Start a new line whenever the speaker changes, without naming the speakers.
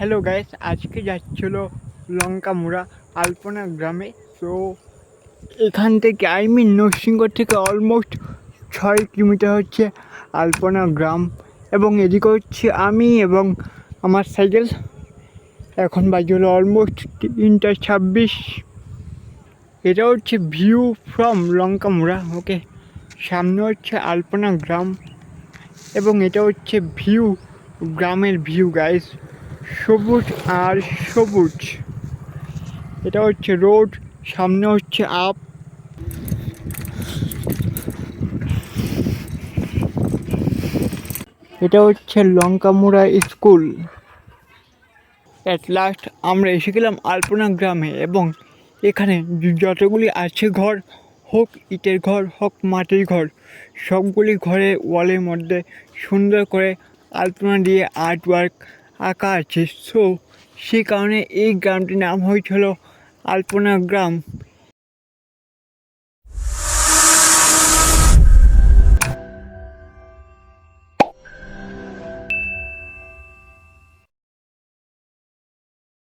Hello guys, আজকে যাচ্ছিল লঙ্কামুড়া আলপনা গ্রামে। তো এখান থেকে নরসিংগড় থেকে অলমোস্ট 6 কিলোমিটার হচ্ছে আলপনা গ্রাম, এবং এদিকে হচ্ছে আমি এবং আমার সাইকেল। এখন বাজে হলো অলমোস্ট 3:26। এটা হচ্ছে ভিউ ফ্রম লঙ্কামুড়া। ওকে, সামনে হচ্ছে আলপনা গ্রাম এবং এটা হচ্ছে ভিউ, গ্রামের ভিউ গাইস, সবুজ আর সবুজ। এটা হচ্ছে রোড, সামনে হচ্ছে আপ। এটা হচ্ছে লঙ্কামুড়া স্কুল। অ্যাট লাস্ট আমরা এসে গেলাম আলপনা গ্রামে, এবং এখানে যতগুলি আছে ঘর, হোক ইটের ঘর হোক মাটির ঘর, সবগুলি ঘরের ওয়ালের মধ্যে সুন্দর করে আলপনা দিয়ে আর্ট ওয়ার্ক আঁকা আছে। সো সেই কারণে এই গ্রামটির নাম হয়েছিল আলপনা গ্রাম।